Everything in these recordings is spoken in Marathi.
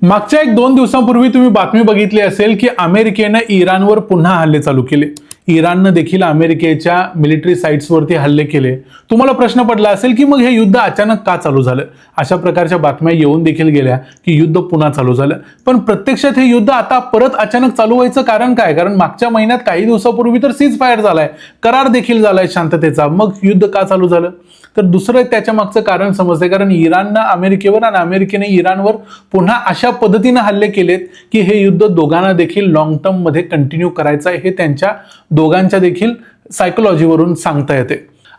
मागच्या 1-2 दिवसांपूर्वी तुम्ही बातमी बघितली असेल की अमेरिकेनं इराणवर पुन्हा हल्ले चालू केले. इराणनं देखील अमेरिकेच्या मिलिटरी साइट्सवरती हल्ले केले. तुम्हाला प्रश्न पडला असेल की मग हे युद्ध अचानक का चालू झालं? अशा प्रकारच्या बातम्या येऊन देखील गेल्या की युद्ध पुन्हा चालू झालं. पण प्रत्यक्षात हे युद्ध आता परत अचानक चालू व्हायचं कारण काय? कारण मागच्या महिन्यात काही दिवसापूर्वी तर सीज फायर झालाय, करार देखील झालाय शांततेचा. मग युद्ध का चालू झालं? तर दुसरं त्याच्या मागचं कारण समजतंय, कारण इराणनं अमेरिकेवर आणि अमेरिकेने इराणवर पुन्हा अशा पद्धतीने हल्ले केलेत की हे युद्ध दोघांना देखील लॉंग टर्म मध्ये कंटिन्यू करायचं आहे, हे त्यांच्या दोघांच्या देखील सायकोलॉजीवरून सांगता येते.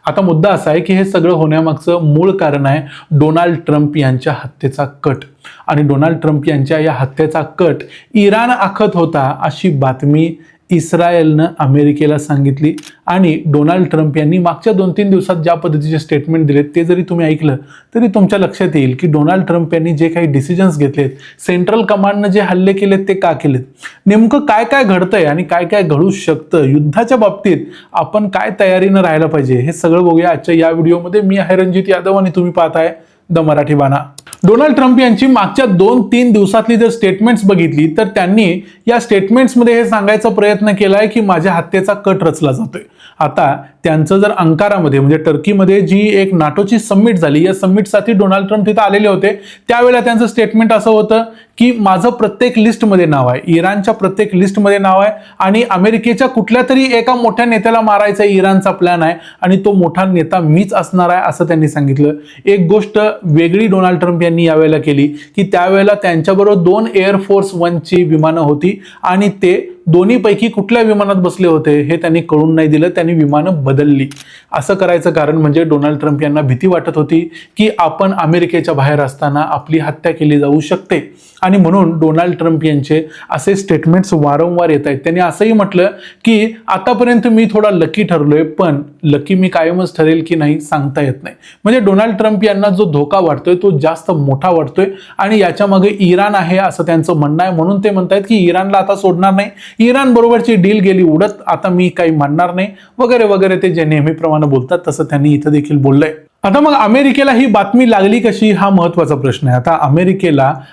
आता मुद्दा असा आहे की हे सगळं होण्यामागचं मूळ कारण आहे डोनाल्ड ट्रम्प यांच्या हत्येचा कट. आणि डोनाल्ड ट्रम्प यांच्या या हत्येचा कट इराण आखत होता अशी बातमी इस्रायलनं अमेरिकेला सांगितली. आणि डोनाल्ड ट्रम्प यांनी मागच्या 2-3 दिवसात ज्या पद्धतीचे स्टेटमेंट दिलेत ते जरी तुम्ही ऐकलं तरी तुमच्या लक्षात येईल की डोनाल्ड ट्रम्प यांनी जे काही डिसिजन्स घेतलेत, सेंट्रल कमांडनं जे हल्ले केलेत ते का केलेत, नेमकं काय काय घडतंय आणि काय काय घडू शकतं, युद्धाच्या बाबतीत आपण काय तयारीनं राहायला पाहिजे, हे सगळं बघूया आजच्या या व्हिडिओमध्ये. मी आहे रणजित यादव आणि तुम्ही पाहताय द मराठी बाणा. डोनाल्ड ट्रम्प यांची मागच्या 2-3 दिवसातली जर स्टेटमेंट्स बघितली तर त्यांनी या स्टेटमेंट्समध्ये हे सांगायचा प्रयत्न केलाय की माझ्या हत्येचा कट रचला जातोय. आता त्यांचं जर अंकारामध्ये म्हणजे टर्कीमध्ये जी एक नाटोची समिट झाली, या समिटसाठी डोनाल्ड ट्रम्प तिथे आलेले होते, त्यावेळेला त्यांचं स्टेटमेंट असं होतं की माझं प्रत्येक लिस्टमध्ये नाव आहे, इराणच्या प्रत्येक लिस्टमध्ये नाव आहे आणि अमेरिकेच्या कुठल्या तरी एका मोठ्या नेत्याला मारायचा इराणचा प्लॅन आहे आणि तो मोठा नेता मीच असणार आहे असं त्यांनी सांगितलं. एक गोष्ट वेगळी डोनाल्ड ट्रम्प यांनी यावेळेला केली की त्यावेळेला त्यांच्याबरोबर 2 एअरफोर्स 1ची विमानं होती आणि ते दोन्हीपैकी कुठल्या विमानात बसले होते हे त्यांनी कळून नाही दिलं, त्यांनी विमानं बदलली. असं करायचं कारण म्हणजे डोनाल्ड ट्रम्प यांना भीती वाटत होती की आपण अमेरिकेच्या बाहेर असताना आपली हत्या केली जाऊ शकते आणि म्हणून डोनाल्ड ट्रम्प यांचे असे स्टेटमेंट्स वारंवार येत आहेत. त्यांनी असंही म्हटलं की आतापर्यंत मी थोडा लकी ठरलोय, पण लकी मी कायमच ठरेल की नाही सांगता येत नाही. म्हणजे डोनाल्ड ट्रम्प यांना जो धोका वाटतोय तो जास्त मोठा वाटतोय आणि याच्या मागे इराण आहे असं त्यांचं म्हणणं आहे. म्हणून ते म्हणतायत की इराणला आता सोडणार नाही, इराण बरोबरची डील गेली उडत, आता मी काही म्हणणार नाही वगैरे वगैरे, ते जे नेहमीप्रमाणे बोलतात तसं त्यांनी इथं देखील बोललंय. आता मग अमेरिकेला ही बातमी लागली कशी, हा महत्वाचा प्रश्न आहे. आता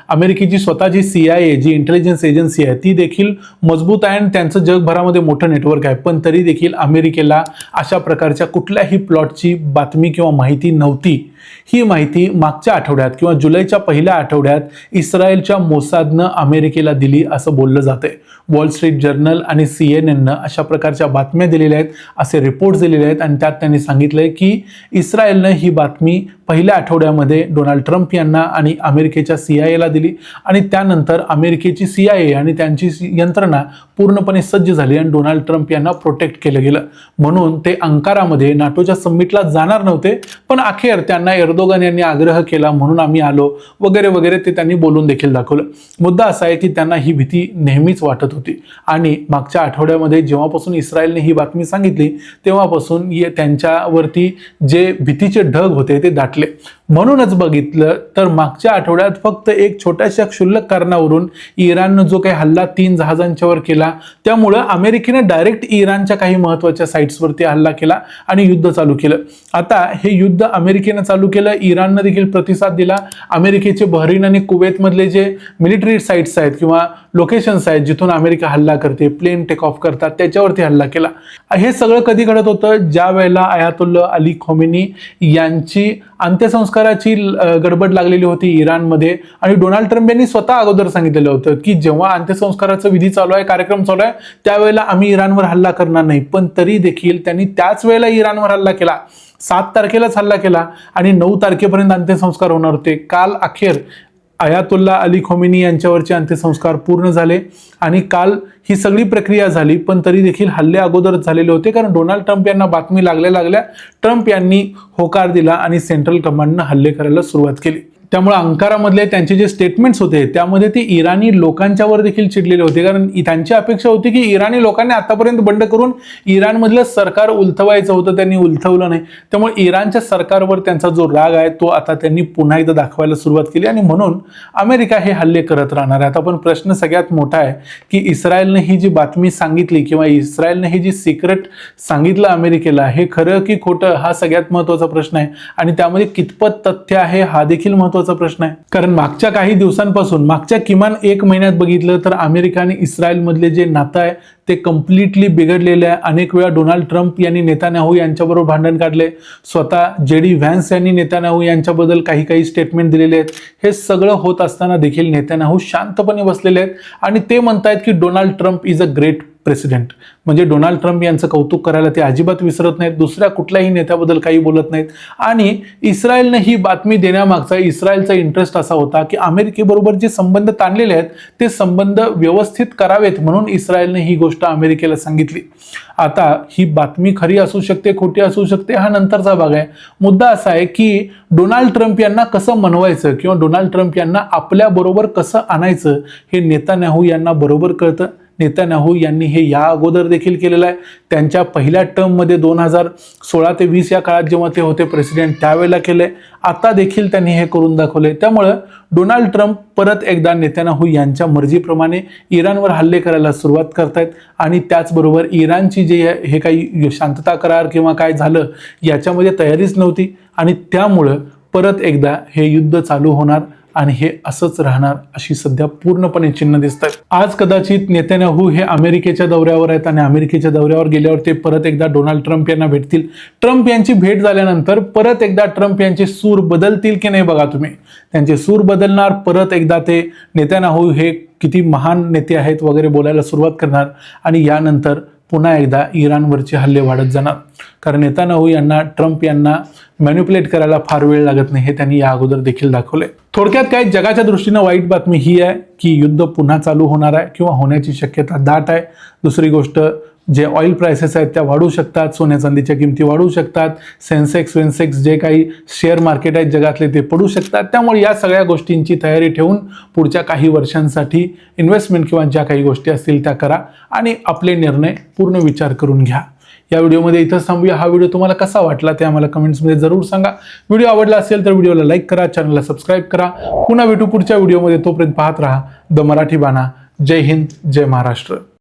अमेरिकेची स्वतःची CIA जी इंटेलिजन्स एजन्सी आहे ती देखील मजबूत आहे आणि त्यांचं जगभरामध्ये मोठं नेटवर्क आहे, पण तरी देखील अमेरिकेला अशा प्रकारच्या कुठल्याही प्लॉटची बातमी किंवा माहिती नव्हती. ही माहिती मागच्या आठवड्यात किंवा जुलैच्या पहिल्या आठवड्यात इस्रायलच्या मोसादनं अमेरिकेला दिली असं बोललं जातंय. वॉल स्ट्रीट जर्नल आणि CNN अशा प्रकारच्या बातम्या दिलेल्या आहेत, असे रिपोर्ट्स दिलेले आहेत आणि त्यात त्यांनी सांगितलंय की इस्रायलनं ही बातमी पहिल्या आठवड्यामध्ये डोनाल्ड ट्रम्प यांना आणि अमेरिकेच्या CIAला दिली आणि त्यानंतर अमेरिकेची CIA आणि त्यांची यंत्रणा पूर्णपणे सज्ज झाली आणि डोनाल्ड ट्रम्प यांना प्रोटेक्ट केलं गेलं. म्हणून ते अंकारामध्ये नाटोच्या समिटला जाणार नव्हते, पण अखेर त्यांना एर्दोगन यांनी आग्रह केला म्हणून आम्ही आलो वगैरे वगैरे, ते त्यांनी बोलून देखील दाखवलं. मुद्दा असा आहे की त्यांना ही भीती नेहमीच वाटत होती आणि मागच्या आठवड्यामध्ये जेव्हापासून इस्रायलने ही बातमी सांगितली तेव्हापासून त्यांच्यावरती जे भीतीचे ढग होते ते दाटले. म्हणूनच बघितलं तर मागच्या आठवड्यात फक्त एक छोट्याशा क्षुल्लक कारणावरून इराणनं जो काही हल्ला 3 जहाजांच्यावर केला, त्यामुळं अमेरिकेने डायरेक्ट इराणच्या काही महत्वाच्या साइट्सवरती हल्ला केला आणि युद्ध चालू केलं. आता हे युद्ध अमेरिकेनं चालू केलं, इराणनं देखील प्रतिसाद दिला. अमेरिकेचे बहरीन आणि कुवेतमधले जे मिलिटरी साइट्स आहेत किंवा लोकेशन्स आहेत जिथून अमेरिका हल्ला करते, प्लेन टेक ऑफ करतात, त्याच्यावरती हल्ला केला. हे सगळं कधी घडत होतं? ज्या वेळेला आयातुल्ला अली खोमेनी यांची अंत्यसंस्काराची गडबड लागलेली होती इराणमध्ये आणि डोनाल्ड ट्रम्प यांनी स्वतः अगोदर सांगितलेलं होतं की जेव्हा अंत्यसंस्काराचा विधी चालू आहे, कार्यक्रम चालू आहे, त्यावेळेला आम्ही इराणवर हल्ला करणार नाही. पण तरी देखील त्यांनी त्याच वेळेला इराणवर हल्ला केला. 7 तारखेलाच हल्ला केला आणि 9 तारखेपर्यंत अंत्यसंस्कार होणार होते. काल अखेर आयातुल्ला अली खोमेनी यांच्यावरचे अंत्यसंस्कार पूर्ण झाले आणि काल ही सगळी प्रक्रिया झाली, पण तरी देखील हल्ले अगोदरच झालेले होते. कारण डोनाल्ड ट्रम्प यांना बातमी लागल्या ट्रम्प यांनी होकार दिला आणि सेंट्रल कमांडनं हल्ले करायला सुरुवात केली. त्यामुळे अंकारामधले त्यांचे जे स्टेटमेंट्स होते त्यामध्ये ते इराणी लोकांच्यावर देखील चिडलेले होते, कारण त्यांची अपेक्षा होती की इराणी लोकांनी आतापर्यंत बंड करून इराणमधलं सरकार उलथवायचं होतं, त्यांनी उलथवलं नाही. त्यामुळे इराणच्या सरकारवर त्यांचा जो राग आहे तो आता त्यांनी पुन्हा एकदा दाखवायला सुरुवात केली आणि म्हणून अमेरिका हे हल्ले करत राहणार आहे. आता पण प्रश्न सगळ्यात मोठा आहे की इस्रायलने ही जी बातमी सांगितली किंवा इस्रायलने ही जी सिक्रेट सांगितलं अमेरिकेला, हे खरं की खोटं हा सगळ्यात महत्त्वाचा प्रश्न आहे आणि त्यामध्ये कितपत तथ्य आहे हा देखील महत्त्वाचा महत्त्वाचा प्रश्न आहे. कारण मागच्या काही दिवसांपासून, मागच्या किमान 1 महिन्यात बघितलं तर अमेरिका आणि इस्रायलमधले जे नातं आहे ते कम्प्लिटली बिघडलेले आहे. अनेक वेळा डोनाल्ड ट्रम्प यांनी नेतान्याहू यांच्याबरोबर भांडण काढले. स्वतः JD व्हॅन्स यांनी नेतान्याहू यांच्याबद्दल काही स्टेटमेंट दिलेले आहेत. हे सगळं होत असताना देखील नेतान्याहू शांतपणे बसलेले आहेत आणि ते म्हणतायत की Donald Trump is a great president. म्हणजे डोनाल्ड ट्रम्प यांचं कौतुक करायला ते अजिबात विसरत नाहीत. दुसऱ्या कुठल्याही नेत्याबद्दल काही बोलत नाहीत. आणि इस्रायलने ही बातमी देण्यामागचा इस्रायलचा इंटरेस्ट असा होता की अमेरिकेबरोबर जे संबंध ताणलेले आहेत ते संबंध व्यवस्थित करावेत, म्हणून इस्रायलने ही गोष्ट अमेरिकेला सांगितली. आता ही बातमी खरी असू शकते, खोटी असू शकते, हा नंतरचा भाग आहे. मुद्दा असा आहे की डोनाल्ड ट्रम्प यांना कसं मनवायचं किंवा डोनाल्ड ट्रम्प यांना आपल्या बरोबर कसं आणायचं हे नेतान्याहू यांना बरोबर कळतं. नेतान्याहू यांनी हे या अगोदर देखील केलेलं आहे. त्यांच्या पहिल्या टर्ममध्ये 2016 ते 20 या काळात जेव्हा ते होते प्रेसिडेंट त्यावेळेला केलंय. आता देखील त्यांनी हे करून दाखवलंय. त्यामुळं डोनाल्ड ट्रम्प परत एकदा नेतान्याहू यांच्या मर्जीप्रमाणे इराणवर हल्ले करायला सुरुवात करतायत आणि त्याचबरोबर इराणची जे हे काही शांतता करार किंवा काय झालं याच्यामध्ये तयारीच नव्हती आणि त्यामुळं परत एकदा हे युद्ध चालू होणार आणि हे असंच राहणार अशी सध्या पूर्णपणे चिन्ह दिसत आहेत. आज कदाचित नेतान्याहू हे अमेरिकेच्या दौऱ्यावर आहेत आणि अमेरिकेच्या दौऱ्यावर गेल्यावर ते परत एकदा डोनाल्ड ट्रम्प यांना भेटतील. ट्रम्प यांची भेट झाल्यानंतर परत एकदा ट्रम्प यांचे सूर बदलतील की नाही बघा तुम्ही. त्यांचे सूर बदलणार, परत एकदा ते नेतान्याहू हे किती महान नेते आहेत वगैरे बोलायला सुरुवात करणार आणि यानंतर पुन्हा एकदा इराणवरचे हल्ले वाढत जाणार. कारण नेतान्याहू यांना, ट्रम्प यांना मॅन्युप्युलेट करायला फार वेळ लागत नाही हे त्यांनी या अगोदर देखील दाखवले. थोडक्यात काय, जगाच्या दृष्टीनं वाईट बातमी ही आहे की युद्ध पुन्हा चालू होणार आहे किंवा होण्याची शक्यता दाट आहे. दुसरी गोष्ट, जे ऑइल प्राइसेस आहेत त्या वाढू शकतात, सोन्या चांदीच्या किमती वाढू शकतात, सेन्सेक्स जे काही शेअर मार्केट आहेत जगातले ते पडू शकतात. त्यामुळे या सगळ्या गोष्टींची तयारी ठेवून पुढच्या काही वर्षांसाठी इन्व्हेस्टमेंट किंवा ज्या काही गोष्टी असतील त्या करा आणि आपले निर्णय पूर्ण विचार करून घ्या. या व्हिडिओमध्ये इथंच थांबूया. हा व्हिडिओ तुम्हाला कसा वाटला ते आम्हाला कमेंट्समध्ये जरूर सांगा. व्हिडिओ आवडला असेल तर व्हिडिओला लाईक करा, चॅनलला सबस्क्राईब करा. पुन्हा भेटू पुढच्या व्हिडिओमध्ये. तोपर्यंत पाहत राहा द मराठी बाणा. जय हिंद, जय महाराष्ट्र.